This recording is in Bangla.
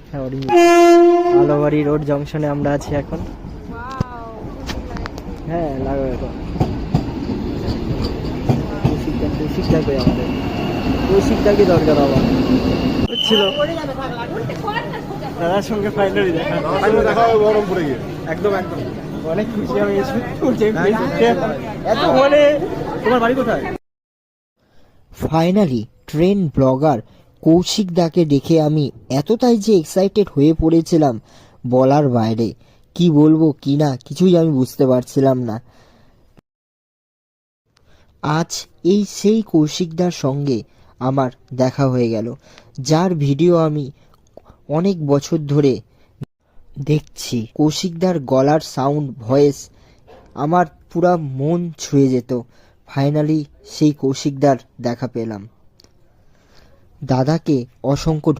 হ্যাঁ, অরেঞ্জ আলোবাড়ি রোড জংশনে আমরা আছি এখন। হ্যাঁ, লাগো এখন কৌশিকটা কই আমাদের, কৌশিকটাকে দরকার আমার ছিল। দাদার সঙ্গে ফাইনালি দেখা বহরমপুরে গিয়ে একদম অনেক খুশি আমি এত মানে। তোমার বাড়ি কোথায়? ফাইনালি ট্রেন ব্লগার কৌশিক দাকে দেখে আমি এতটাই যে এক্সাইটেড হয়ে পড়েছিলাম বলার বাইরে। কি বলবো কি না কিছুই আমি বুঝতে পারছিলাম না। আজ এই সেই কৌশিকদার সঙ্গে আমার দেখা হয়ে গেল, যার ভিডিও আমি অনেক বছর ধরে দেখছি। কৌশিকদার গলার সাউন্ড, ভয়েস আমার পুরা মন ছুঁয়ে যেত। ফাইনালি সেই কৌশিকদার দেখা পেলাম। দাদাকে অসংখ্য